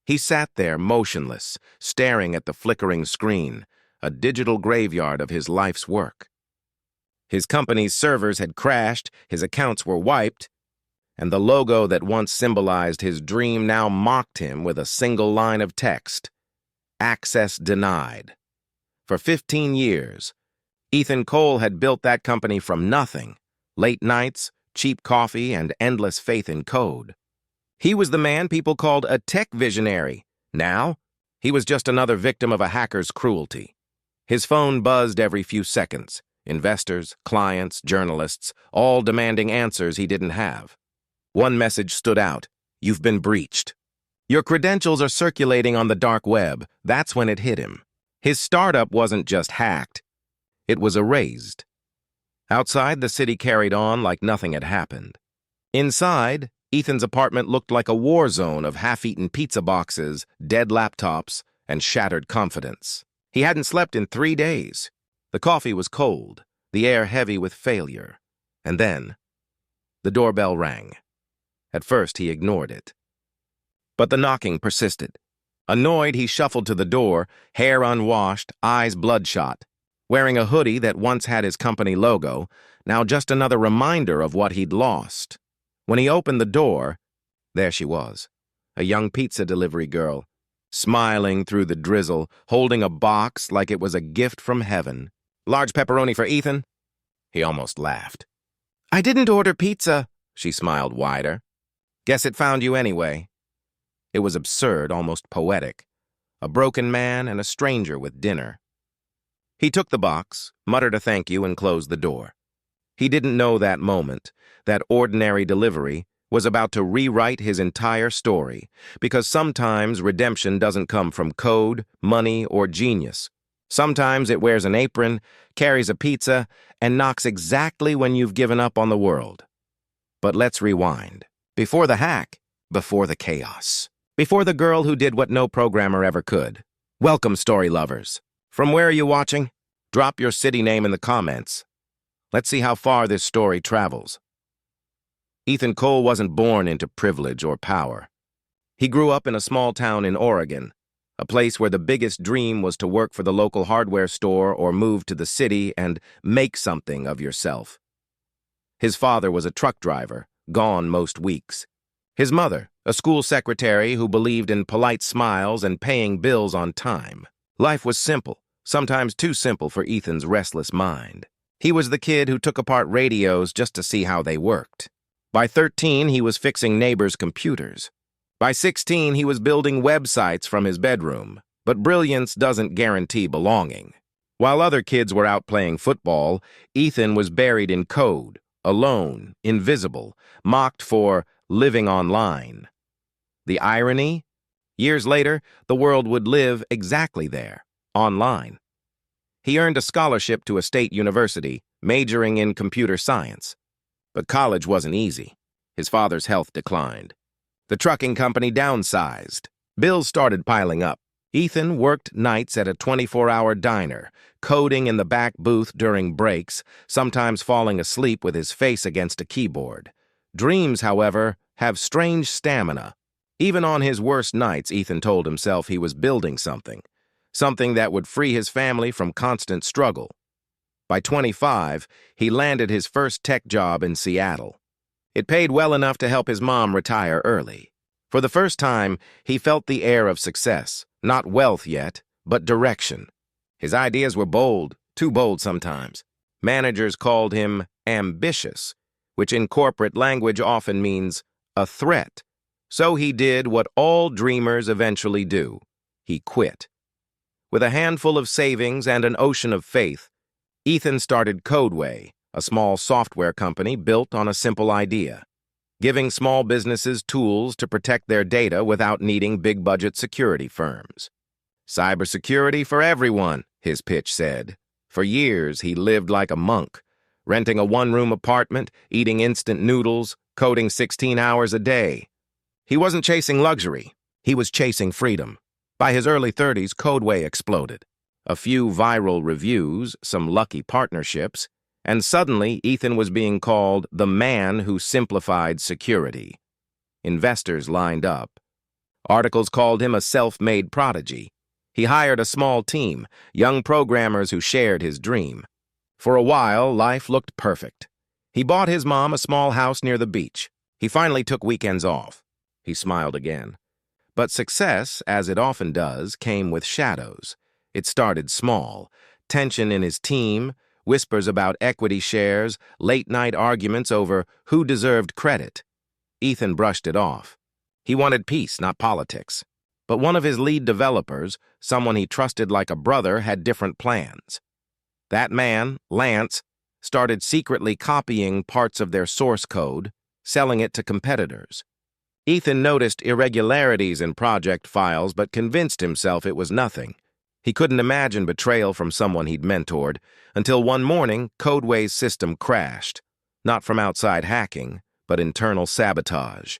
He sat there motionless, staring at the flickering screen, a digital graveyard of his life's work. His company's servers had crashed, his accounts were wiped, and the logo that once symbolized his dream now mocked him with a single line of text: "Access denied." For 15 years, Ethan Cole had built that company from nothing: late nights, cheap coffee, and endless faith in code. He was the man people called a tech visionary. Now, he was just another victim of a hacker's cruelty. His phone buzzed every few seconds. Investors, clients, journalists, all demanding answers he didn't have. One message stood out: "You've been breached. Your credentials are circulating on the dark web." That's when it hit him. His startup wasn't just hacked, it was erased. Outside, the city carried on like nothing had happened. Inside, Ethan's apartment looked like a war zone of half-eaten pizza boxes, dead laptops, and shattered confidence. He hadn't slept in 3 days. The coffee was cold, the air heavy with failure. And then, the doorbell rang. At first, he ignored it. But the knocking persisted. Annoyed, he shuffled to the door, hair unwashed, eyes bloodshot. Wearing a hoodie that once had his company logo, now just another reminder of what he'd lost. When he opened the door, there she was, a young pizza delivery girl, smiling through the drizzle, holding a box like it was a gift from heaven. "Large pepperoni for Ethan?" He almost laughed. "I didn't order pizza," she smiled wider. "Guess it found you anyway." It was absurd, almost poetic. A broken man and a stranger with dinner. He took the box, muttered a thank you, and closed the door. He didn't know that moment, that ordinary delivery, was about to rewrite his entire story, because sometimes redemption doesn't come from code, money, or genius. Sometimes it wears an apron, carries a pizza, and knocks exactly when you've given up on the world. But let's rewind. Before the hack, before the chaos, before the girl who did what no programmer ever could. Welcome, story lovers. From where are you watching? Drop your city name in the comments. Let's see how far this story travels. Ethan Cole wasn't born into privilege or power. He grew up in a small town in Oregon, a place where the biggest dream was to work for the local hardware store or move to the city and make something of yourself. His father was a truck driver, gone most weeks. His mother, a school secretary who believed in polite smiles and paying bills on time. Life was simple, sometimes too simple for Ethan's restless mind. He was the kid who took apart radios just to see how they worked. By 13, he was fixing neighbors' computers. By 16, he was building websites from his bedroom. But brilliance doesn't guarantee belonging. While other kids were out playing football, Ethan was buried in code, alone, invisible, mocked for living online. The irony? Years later, the world would live exactly there, online. He earned a scholarship to a state university, majoring in computer science. But college wasn't easy. His father's health declined. The trucking company downsized. Bills started piling up. Ethan worked nights at a 24-hour diner, coding in the back booth during breaks, sometimes falling asleep with his face against a keyboard. Dreams, however, have strange stamina. Even on his worst nights, Ethan told himself he was building something that would free his family from constant struggle. By 25, he landed his first tech job in Seattle. It paid well enough to help his mom retire early. For the first time, he felt the air of success, not wealth yet, but direction. His ideas were bold, too bold sometimes. Managers called him ambitious, which in corporate language often means a threat. So he did what all dreamers eventually do. He quit. With a handful of savings and an ocean of faith, Ethan started Codeway, a small software company built on a simple idea: giving small businesses tools to protect their data without needing big-budget security firms. Cybersecurity for everyone, his pitch said. For years, he lived like a monk, renting a one-room apartment, eating instant noodles, coding 16 hours a day. He wasn't chasing luxury. He was chasing freedom. By his early 30s, Codeway exploded. A few viral reviews, some lucky partnerships, and suddenly Ethan was being called the man who simplified security. Investors lined up. Articles called him a self-made prodigy. He hired a small team, young programmers who shared his dream. For a while, life looked perfect. He bought his mom a small house near the beach. He finally took weekends off. He smiled again. But success, as it often does, came with shadows. It started small. Tension in his team, whispers about equity shares, late-night arguments over who deserved credit. Ethan brushed it off. He wanted peace, not politics. But one of his lead developers, someone he trusted like a brother, had different plans. That man, Lance, started secretly copying parts of their source code, selling it to competitors. Ethan noticed irregularities in project files but convinced himself it was nothing. He couldn't imagine betrayal from someone he'd mentored until one morning Codeway's system crashed, not from outside hacking, but internal sabotage.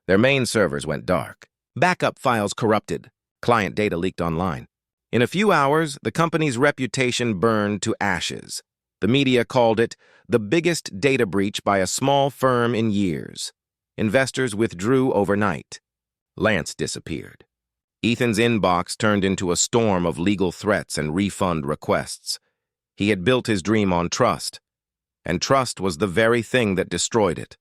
Their main servers went dark. Backup files corrupted. Client data leaked online. In a few hours, the company's reputation burned to ashes. The media called it the biggest data breach by a small firm in years. Investors withdrew overnight. Lance disappeared. Ethan's inbox turned into a storm of legal threats and refund requests. He had built his dream on trust, and trust was the very thing that destroyed it.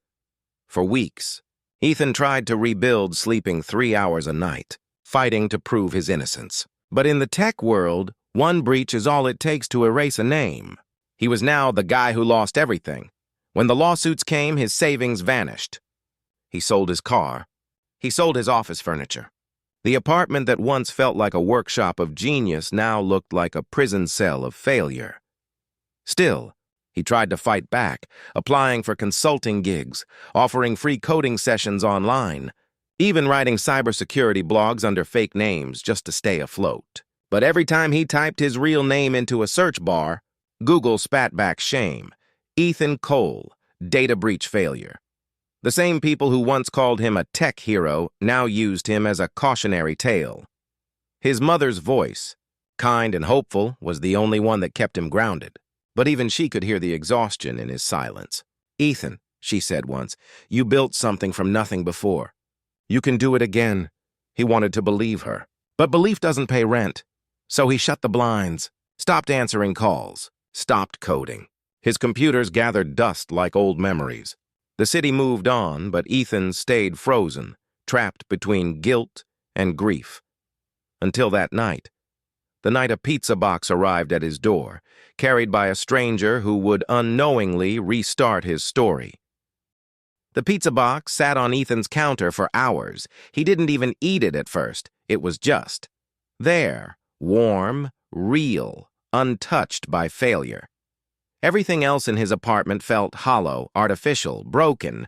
For weeks, Ethan tried to rebuild, sleeping 3 hours a night, fighting to prove his innocence. But in the tech world, one breach is all it takes to erase a name. He was now the guy who lost everything. When the lawsuits came, his savings vanished. He sold his car. He sold his office furniture. The apartment that once felt like a workshop of genius now looked like a prison cell of failure. Still, he tried to fight back, applying for consulting gigs, offering free coding sessions online, even writing cybersecurity blogs under fake names just to stay afloat. But every time he typed his real name into a search bar, Google spat back shame. Ethan Cole, data breach failure. The same people who once called him a tech hero now used him as a cautionary tale. His mother's voice, kind and hopeful, was the only one that kept him grounded. But even she could hear the exhaustion in his silence. "Ethan," she said once, "you built something from nothing before. You can do it again." He wanted to believe her. But belief doesn't pay rent. So he shut the blinds, stopped answering calls, stopped coding. His computers gathered dust like old memories. The city moved on, but Ethan stayed frozen, trapped between guilt and grief. Until that night. The night a pizza box arrived at his door, carried by a stranger who would unknowingly restart his story. The pizza box sat on Ethan's counter for hours. He didn't even eat it at first. It was just there, warm, real, untouched by failure. Everything else in his apartment felt hollow, artificial, broken,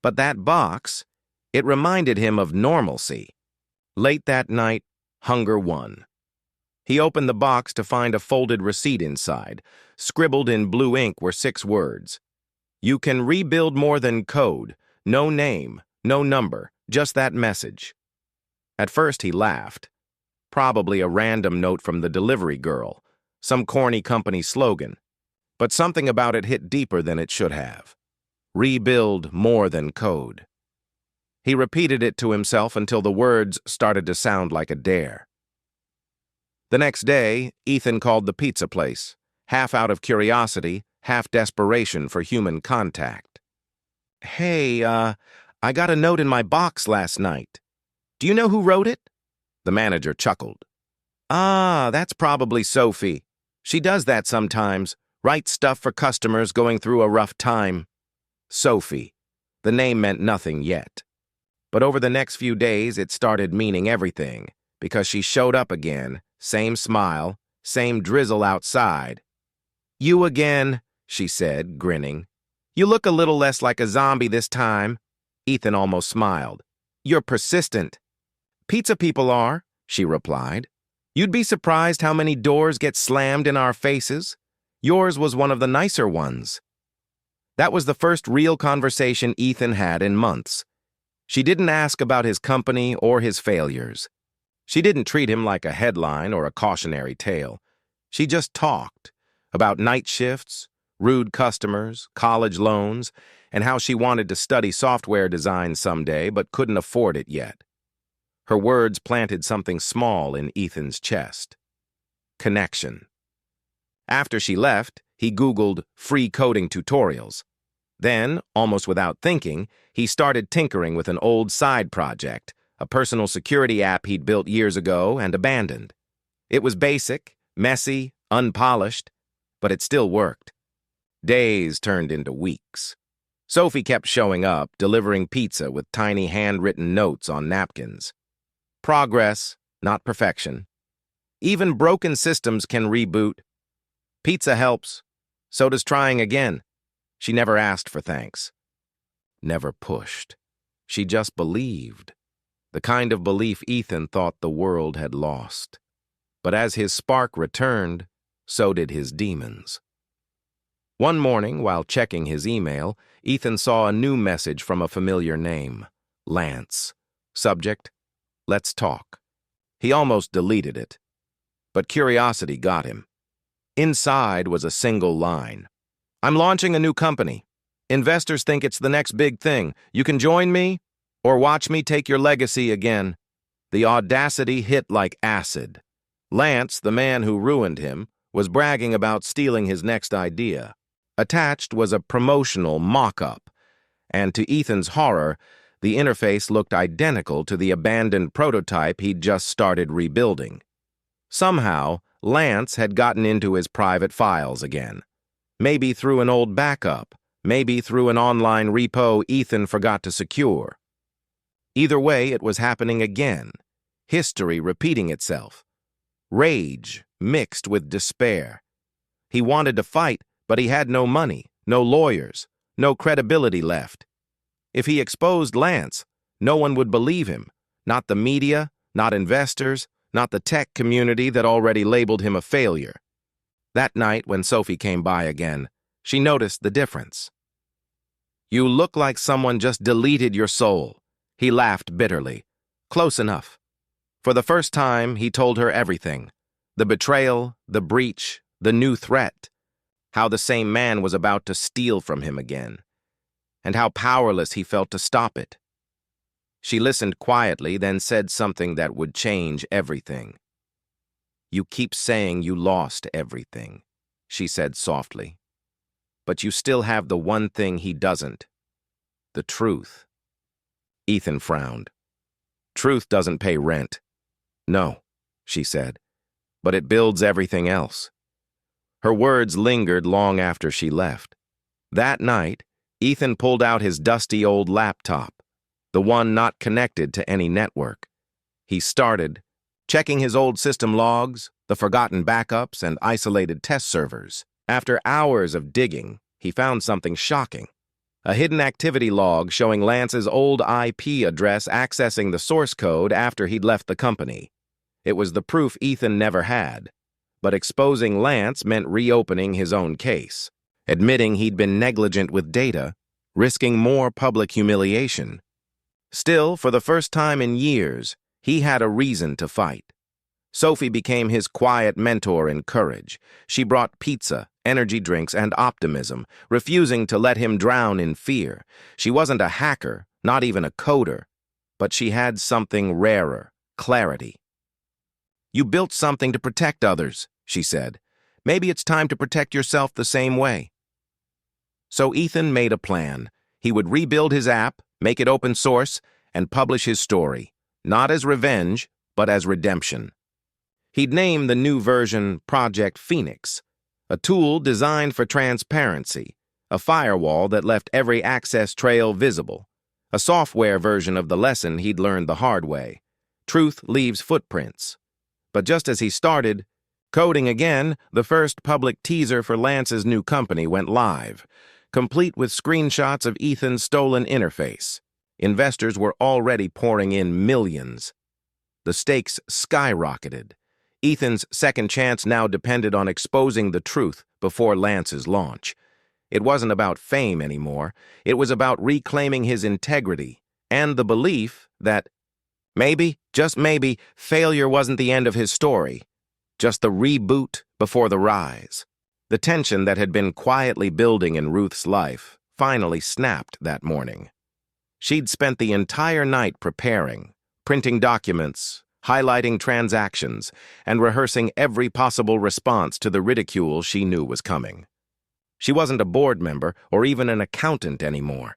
but that box, it reminded him of normalcy. Late that night, hunger won. He opened the box to find a folded receipt inside. Scribbled in blue ink were 6 words. "You can rebuild more than code. No name, no number, just that message." At first he laughed. Probably a random note from the delivery girl, some corny company slogan. But something about it hit deeper than it should have. Rebuild more than code. He repeated it to himself until the words started to sound like a dare. The next day, Ethan called the pizza place, half out of curiosity, half desperation for human contact. "Hey, I got a note in my box last night. Do you know who wrote it?" The manager chuckled. "Ah, that's probably Sophie. She does that sometimes, writes stuff for customers going through a rough time." Sophie. The name meant nothing yet. But over the next few days, it started meaning everything, because she showed up again. Same smile, same drizzle outside. "You again," she said, grinning. "You look a little less like a zombie this time." Ethan almost smiled. "You're persistent." "Pizza people are," she replied. "You'd be surprised how many doors get slammed in our faces. Yours was one of the nicer ones." That was the first real conversation Ethan had in months. She didn't ask about his company or his failures. She didn't treat him like a headline or a cautionary tale. She just talked about night shifts, rude customers, college loans, and how she wanted to study software design someday but couldn't afford it yet. Her words planted something small in Ethan's chest. Connection. After she left, he Googled free coding tutorials. Then, almost without thinking, he started tinkering with an old side project, a personal security app he'd built years ago and abandoned. It was basic, messy, unpolished, but it still worked. Days turned into weeks. Sophie kept showing up, delivering pizza with tiny handwritten notes on napkins. Progress, not perfection. Even broken systems can reboot. Pizza helps. So does trying again. She never asked for thanks. Never pushed. She just believed. The kind of belief Ethan thought the world had lost. But as his spark returned, so did his demons. One morning, while checking his email, Ethan saw a new message from a familiar name, Lance. Subject, "Let's talk." He almost deleted it, but curiosity got him. Inside was a single line. "I'm launching a new company. Investors think it's the next big thing. You can join me or watch me take your legacy again." The audacity hit like acid. Lance, the man who ruined him, was bragging about stealing his next idea. Attached was a promotional mock-up, and to Ethan's horror, the interface looked identical to the abandoned prototype he'd just started rebuilding. Somehow, Lance had gotten into his private files again. Maybe through an old backup, maybe through an online repo Ethan forgot to secure. Either way, it was happening again. History repeating itself. Rage mixed with despair. He wanted to fight, but he had no money, no lawyers, no credibility left. If he exposed Lance, no one would believe him. Not the media, not investors, not the tech community that already labeled him a failure. That night, when Sophie came by again, she noticed the difference. "You look like someone just deleted your soul." He laughed bitterly. Close enough. For the first time, he told her everything. The betrayal, the breach, the new threat. How the same man was about to steal from him again. And how powerless he felt to stop it. She listened quietly, then said something that would change everything. "You keep saying you lost everything," she said softly. "But you still have the one thing he doesn't. The truth." Ethan frowned. "Truth doesn't pay rent." "No," she said, "but it builds everything else." Her words lingered long after she left. That night, Ethan pulled out his dusty old laptop, the one not connected to any network. He started, checking his old system logs, the forgotten backups, and isolated test servers. After hours of digging, he found something shocking. A hidden activity log showing Lance's old IP address accessing the source code after he'd left the company. It was the proof Ethan never had. But exposing Lance meant reopening his own case, admitting he'd been negligent with data, risking more public humiliation. Still, for the first time in years, he had a reason to fight. Sophie became his quiet mentor and courage. She brought pizza, energy drinks, and optimism, refusing to let him drown in fear. She wasn't a hacker, not even a coder, but she had something rarer, clarity. "You built something to protect others," she said. "Maybe it's time to protect yourself the same way." So Ethan made a plan. He would rebuild his app, make it open source, and publish his story, not as revenge, but as redemption. He'd name the new version Project Phoenix, a tool designed for transparency, a firewall that left every access trail visible, a software version of the lesson he'd learned the hard way. Truth leaves footprints. But just as he started coding again, the first public teaser for Lance's new company went live, complete with screenshots of Ethan's stolen interface. Investors were already pouring in millions. The stakes skyrocketed. Ethan's second chance now depended on exposing the truth before Lance's launch. It wasn't about fame anymore. It was about reclaiming his integrity and the belief that maybe, just maybe, failure wasn't the end of his story, just the reboot before the rise. The tension that had been quietly building in Ruth's life finally snapped that morning. She'd spent the entire night preparing, printing documents, highlighting transactions, and rehearsing every possible response to the ridicule she knew was coming. She wasn't a board member or even an accountant anymore,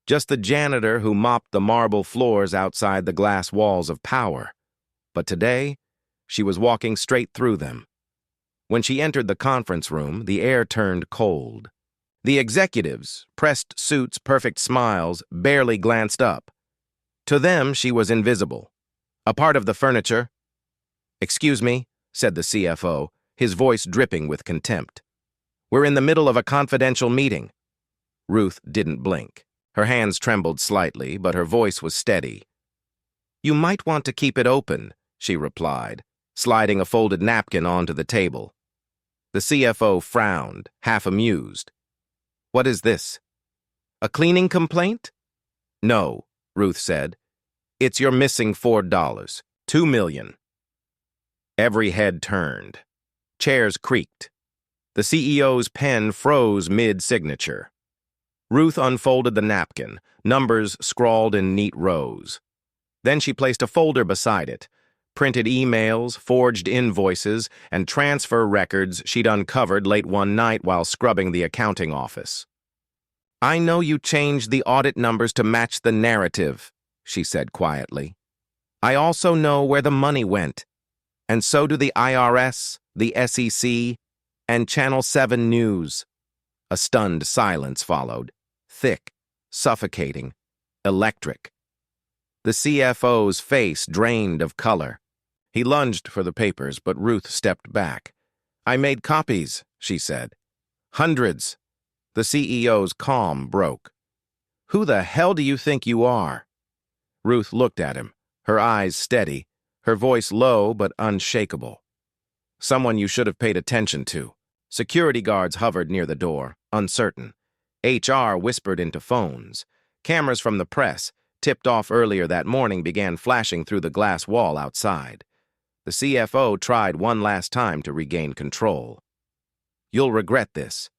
just the janitor who mopped the marble floors outside the glass walls of power. But today, she was walking straight through them. When she entered the conference room, the air turned cold. The executives, pressed suits, perfect smiles, barely glanced up. To them, she was invisible. A part of the furniture. "Excuse me," said the CFO, his voice dripping with contempt. "We're in the middle of a confidential meeting." Ruth didn't blink. Her hands trembled slightly, but her voice was steady. "You might want to keep it open," she replied, sliding a folded napkin onto the table. The CFO frowned, half amused. "What is this? A cleaning complaint?" "No," Ruth said. "It's your missing $4. $2 million. Every head turned. Chairs creaked. The CEO's pen froze mid-signature. Ruth unfolded the napkin, numbers scrawled in neat rows. Then she placed a folder beside it, printed emails, forged invoices, and transfer records she'd uncovered late one night while scrubbing the accounting office. "I know you changed the audit numbers to match the narrative," she said quietly. "I also know where the money went. And so do the IRS, the SEC, and Channel 7 News." A stunned silence followed, thick, suffocating, electric. The CFO's face drained of color. He lunged for the papers, but Ruth stepped back. "I made copies," she said. "Hundreds." The CEO's calm broke. "Who the hell do you think you are?" Ruth looked at him, her eyes steady, her voice low but unshakable. "Someone you should have paid attention to." Security guards hovered near the door, uncertain. HR whispered into phones. Cameras from the press, tipped off earlier that morning, began flashing through the glass wall outside. The CFO tried one last time to regain control. "You'll regret this.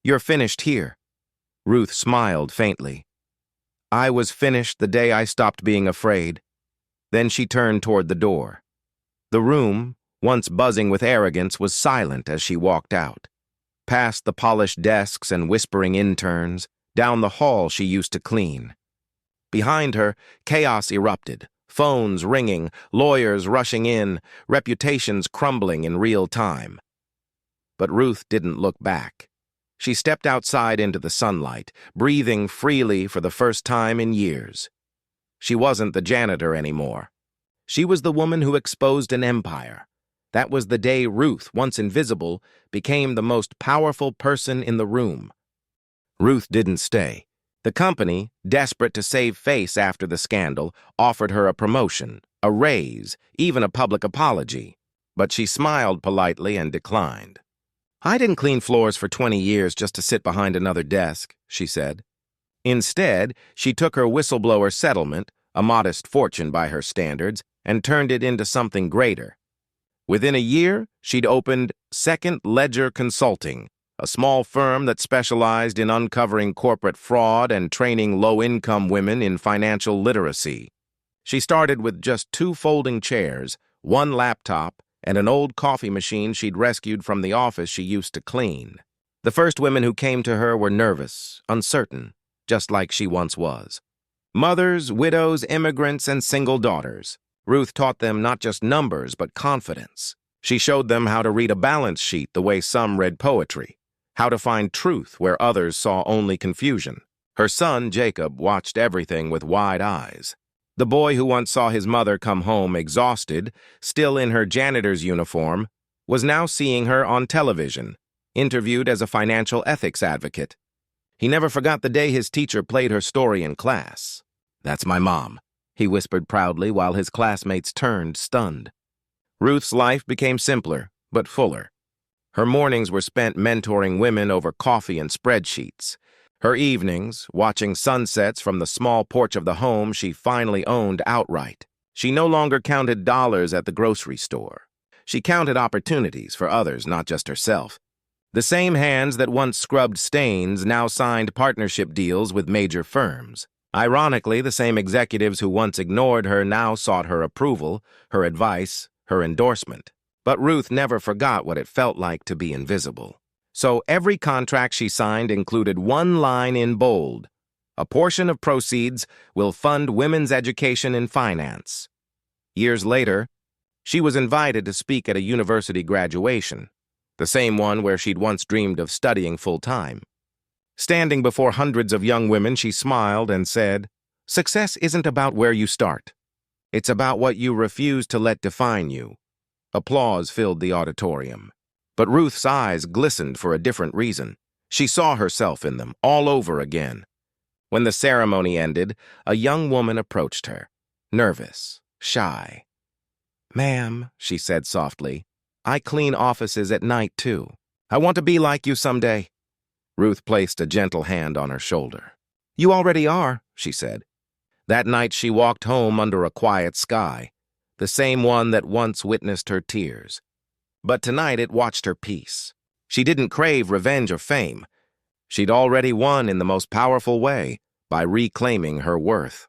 You're finished here." Ruth smiled faintly. "I was finished the day I stopped being afraid." Then she turned toward the door. The room, once buzzing with arrogance, was silent as she walked out. Past the polished desks and whispering interns, down the hall she used to clean. Behind her, chaos erupted, phones ringing, lawyers rushing in, reputations crumbling in real time. But Ruth didn't look back. She stepped outside into the sunlight, breathing freely for the first time in years. She wasn't the janitor anymore. She was the woman who exposed an empire. That was the day Ruth, once invisible, became the most powerful person in the room. Ruth didn't stay. The company, desperate to save face after the scandal, offered her a promotion, a raise, even a public apology. But she smiled politely and declined. "I didn't clean floors for 20 years just to sit behind another desk," she said. Instead, she took her whistleblower settlement, a modest fortune by her standards, and turned it into something greater. Within a year, she'd opened Second Ledger Consulting, a small firm that specialized in uncovering corporate fraud and training low-income women in financial literacy. She started with just 2 folding chairs, 1 laptop, and an old coffee machine she'd rescued from the office she used to clean. The first women who came to her were nervous, uncertain, just like she once was. Mothers, widows, immigrants, and single daughters. Ruth taught them not just numbers, but confidence. She showed them how to read a balance sheet the way some read poetry, how to find truth where others saw only confusion. Her son, Jacob, watched everything with wide eyes. The boy who once saw his mother come home exhausted, still in her janitor's uniform, was now seeing her on television, interviewed as a financial ethics advocate. He never forgot the day his teacher played her story in class. "That's my mom," he whispered proudly while his classmates turned, stunned. Ruth's life became simpler, but fuller. Her mornings were spent mentoring women over coffee and spreadsheets. Her evenings, watching sunsets from the small porch of the home she finally owned outright. She no longer counted dollars at the grocery store. She counted opportunities for others, not just herself. The same hands that once scrubbed stains now signed partnership deals with major firms. Ironically, the same executives who once ignored her now sought her approval, her advice, her endorsement. But Ruth never forgot what it felt like to be invisible. So every contract she signed included one line in bold: "A portion of proceeds will fund women's education in finance." Years later, she was invited to speak at a university graduation, the same one where she'd once dreamed of studying full-time. Standing before hundreds of young women, she smiled and said, "Success isn't about where you start. It's about what you refuse to let define you." Applause filled the auditorium. But Ruth's eyes glistened for a different reason. She saw herself in them all over again. When the ceremony ended, a young woman approached her, nervous, shy. "Ma'am," she said softly, "I clean offices at night, too. I want to be like you someday." Ruth placed a gentle hand on her shoulder. "You already are," she said. That night she walked home under a quiet sky, the same one that once witnessed her tears. But tonight it watched her peace. She didn't crave revenge or fame. She'd already won in the most powerful way, by reclaiming her worth.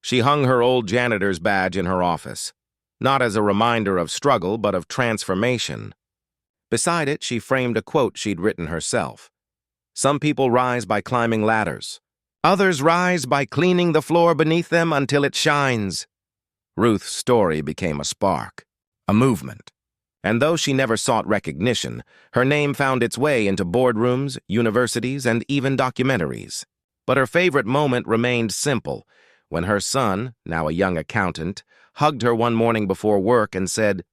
She hung her old janitor's badge in her office, not as a reminder of struggle, but of transformation. Beside it, she framed a quote she'd written herself. "Some people rise by climbing ladders. Others rise by cleaning the floor beneath them until it shines." Ruth's story became a spark, a movement. And though she never sought recognition, her name found its way into boardrooms, universities, and even documentaries. But her favorite moment remained simple, when her son, now a young accountant, hugged her one morning before work and said,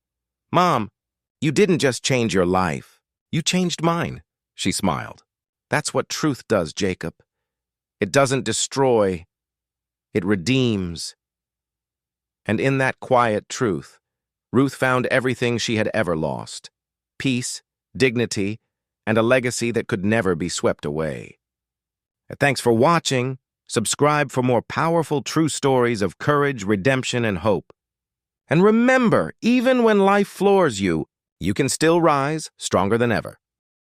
"Mom, you didn't just change your life. You changed mine." She smiled. "That's what truth does, Jacob. It doesn't destroy. It redeems." And in that quiet truth, Ruth found everything she had ever lost: peace, dignity, and a legacy that could never be swept away. Thanks for watching. Subscribe for more powerful true stories of courage, redemption, and hope. And remember, even when life floors you, you can still rise stronger than ever.